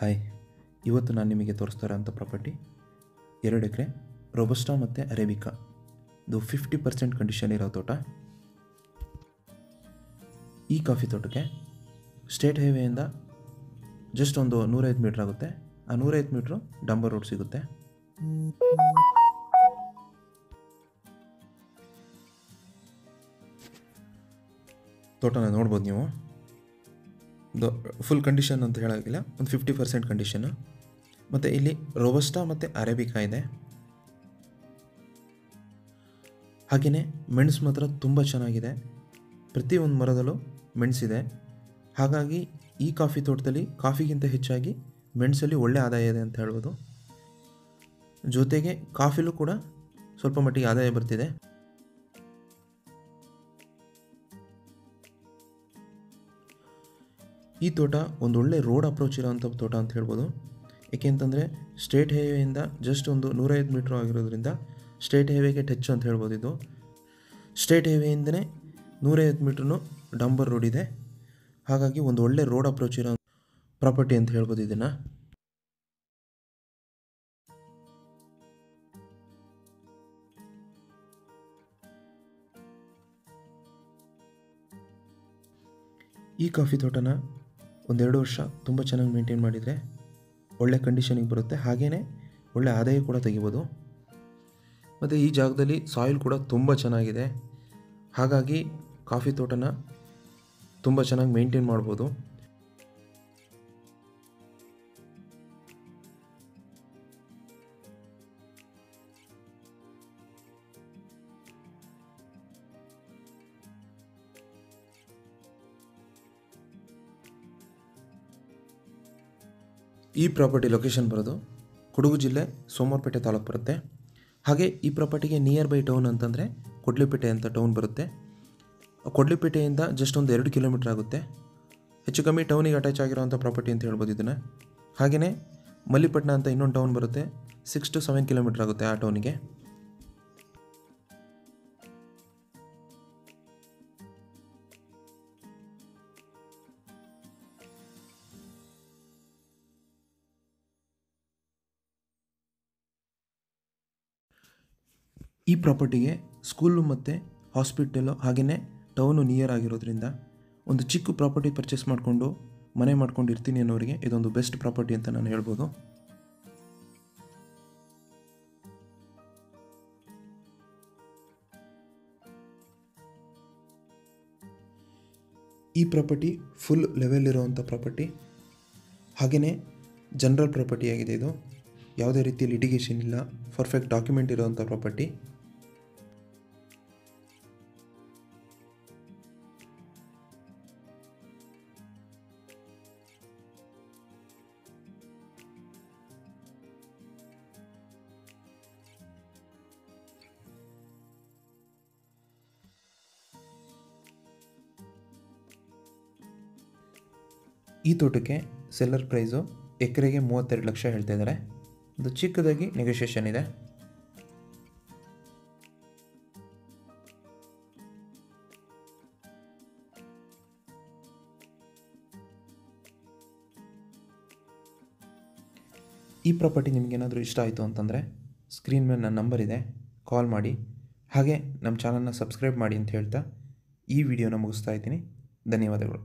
Hi, ಇವತ್ತು ನಾನು ನಿಮಗೆ ತೋರಿಸ್ತಾ ಇರೋಂಥ ಪ್ರಾಪರ್ಟಿ 2 ಎಕರೆ ರೋಬಸ್ಟಾ ಮತ್ತು ಅರೇಬಿಕಾ. ಇದು 50% ಕಂಡೀಷನ್ ಇರೋ ತೋಟ. ಈ ಕಾಫಿ ತೋಟಕ್ಕೆ ಸ್ಟೇಟ್ ಹೈವೇಯಿಂದ ಜಸ್ಟ್ ಒಂದು 105 ಮೀಟ್ರ್ ಆಗುತ್ತೆ. ಆ 105 ಮೀಟ್ರು ಡಂಬರ್ ರೋಡ್ ಸಿಗುತ್ತೆ. ತೋಟನ ನೋಡ್ಬೋದು ನೀವು. ಫುಲ್ ಕಂಡೀಷನ್ ಅಂತ ಹೇಳೋಕ್ಕಿಲ್ಲ, ಒಂದು 50% ಕಂಡೀಷನ್ನು. ಮತ್ತು ಇಲ್ಲಿ ರೋಬಸ್ಟಾ ಮತ್ತು ಅರೇಬಿಕಾ ಇದೆ. ಹಾಗೆಯೇ ಮೆಣಸು ಮಾತ್ರ ತುಂಬ ಚೆನ್ನಾಗಿದೆ. ಪ್ರತಿಯೊಂದು ಮರದಲ್ಲೂ ಮೆಣಸಿದೆ. ಹಾಗಾಗಿ ಈ ಕಾಫಿ ತೋಟದಲ್ಲಿ ಕಾಫಿಗಿಂತ ಹೆಚ್ಚಾಗಿ ಮೆಣಸಲ್ಲಿ ಒಳ್ಳೆ ಆದಾಯ ಇದೆ ಅಂತ ಹೇಳ್ಬೋದು. ಜೊತೆಗೆ ಕಾಫಿಲೂ ಕೂಡ ಸ್ವಲ್ಪ ಮಟ್ಟಿಗೆ ಆದಾಯ ಬರ್ತಿದೆ. ಈ ತೋಟ ಒಂದು ಒಳ್ಳೆ ರೋಡ್ ಅಪ್ರೋಚ್ ಇರೋವಂಥ ತೋಟ ಅಂತ ಹೇಳ್ಬೋದು. ಏಕೆಂತಂದರೆ ಸ್ಟೇಟ್ ಹೈವೇಯಿಂದ ಜಸ್ಟ್ ಒಂದು 105 ಮೀಟ್ರ್ ಆಗಿರೋದ್ರಿಂದ ಸ್ಟೇಟ್ ಹೈವೇಗೆ ಟಚ್ ಅಂತ ಹೇಳ್ಬೋದು. ಇದು ಸ್ಟೇಟ್ ಹೈವೇಯಿಂದನೇ 105 ಮೀಟ್ರೂ ಡಂಬರ್ ರೋಡ್ ಇದೆ. ಹಾಗಾಗಿ ಒಂದು ಒಳ್ಳೆ ರೋಡ್ ಅಪ್ರೋಚ್ ಇರೋ ಪ್ರಾಪರ್ಟಿ ಅಂತ ಹೇಳ್ಬೋದು ಇದನ್ನು. ಈ ಕಾಫಿ ತೋಟನ 1-2 ವರ್ಷ ತುಂಬ ಚೆನ್ನಾಗಿ ಮೇಂಟೈನ್ ಮಾಡಿದರೆ ಒಳ್ಳೆ ಕಂಡೀಷನಿಗೆ ಬರುತ್ತೆ. ಹಾಗೆಯೇ ಒಳ್ಳೆ ಆದಾಯ ಕೂಡ ತೆಗಿಬೋದು. ಮತ್ತು ಈ ಜಾಗದಲ್ಲಿ ಸಾಯಿಲ್ ಕೂಡ ತುಂಬ ಚೆನ್ನಾಗಿದೆ. ಹಾಗಾಗಿ ಕಾಫಿ ತೋಟನ ತುಂಬ ಚೆನ್ನಾಗಿ ಮೇಂಟೈನ್ ಮಾಡ್ಬೋದು. ಈ ಪ್ರಾಪರ್ಟಿ ಲೊಕೇಶನ್ ಬರೋದು ಕೊಡಗು ಜಿಲ್ಲೆ ಸೋಮವಾರಪೇಟೆ ತಾಲೂಕು ಬರುತ್ತೆ. ಹಾಗೆ ಈ ಪ್ರಾಪರ್ಟಿಗೆ ನಿಯರ್ ಬೈ ಟೌನ್ ಅಂತಂದರೆ ಕೊಡ್ಲಿಪೇಟೆ ಅಂತ ಟೌನ್ ಬರುತ್ತೆ. ಕೊಡ್ಲಿಪೇಟೆಯಿಂದ ಜಸ್ಟ್ ಒಂದು 2 ಕಿಲೋಮೀಟ್ರ್ ಆಗುತ್ತೆ. ಹೆಚ್ಚು ಕಮ್ಮಿ ಟೌನಿಗೆ ಅಟ್ಯಾಚ್ ಆಗಿರೋವಂಥ ಪ್ರಾಪರ್ಟಿ ಅಂತ ಹೇಳ್ಬೋದು ಇದನ್ನು. ಹಾಗೆಯೇ ಮಲ್ಲಿಪಟ್ಟಣ ಅಂತ ಇನ್ನೊಂದು ಟೌನ್ ಬರುತ್ತೆ. 6 to 7 ಕಿಲೋಮೀಟ್ರ್ ಆಗುತ್ತೆ ಆ ಟೌನಿಗೆ. ಈ ಪ್ರಾಪರ್ಟಿಗೆ ಸ್ಕೂಲು ಮತ್ತು ಹಾಸ್ಪಿಟಲು ಹಾಗೆಯೇ ಟೌನು ನಿಯರ್ ಆಗಿರೋದ್ರಿಂದ ಒಂದು ಚಿಕ್ಕ ಪ್ರಾಪರ್ಟಿ ಪರ್ಚೇಸ್ ಮಾಡಿಕೊಂಡು ಮನೆ ಮಾಡ್ಕೊಂಡು ಇರ್ತೀನಿ ಅನ್ನೋರಿಗೆ ಇದೊಂದು ಬೆಸ್ಟ್ ಪ್ರಾಪರ್ಟಿ ಅಂತ ನಾನು ಹೇಳ್ಬೋದು. ಈ ಪ್ರಾಪರ್ಟಿ ಫುಲ್ ಲೆವೆಲ್ ಇರೋವಂಥ ಪ್ರಾಪರ್ಟಿ. ಹಾಗೆಯೇ ಜನರಲ್ ಪ್ರಾಪರ್ಟಿ ಆಗಿದೆ. ಇದು ಯಾವುದೇ ರೀತಿ ಲಿಟಿಗೇಷನ್ ಇಲ್ಲ, ಪರ್ಫೆಕ್ಟ್ ಡಾಕ್ಯುಮೆಂಟ್ ಇರೋವಂಥ ಪ್ರಾಪರ್ಟಿ. ಈ ತೋಟಕ್ಕೆ ಸೆಲ್ಲರ್ ಪ್ರೈಸು ಎಕರೆಗೆ 32 ಲಕ್ಷ ಹೇಳ್ತಾ ಇದ್ದಾರೆ. ಒಂದು ಚಿಕ್ಕದಾಗಿ ನೆಗೋಷಿಯೇಷನ್ ಇದೆ. ಈ ಪ್ರಾಪರ್ಟಿ ನಿಮಗೇನಾದರೂ ಇಷ್ಟ ಆಯಿತು ಅಂತಂದರೆ ಸ್ಕ್ರೀನ್ ಮೇಲೆ ನನ್ನ ನಂಬರ್ ಇದೆ, ಕಾಲ್ ಮಾಡಿ. ಹಾಗೆ ನಮ್ಮ ಚಾನಲ್ನ ಸಬ್ಸ್ಕ್ರೈಬ್ ಮಾಡಿ ಅಂತ ಹೇಳ್ತಾ ಈ ವಿಡಿಯೋನ ಮುಗಿಸ್ತಾ ಇದ್ದೀನಿ. ಧನ್ಯವಾದಗಳು.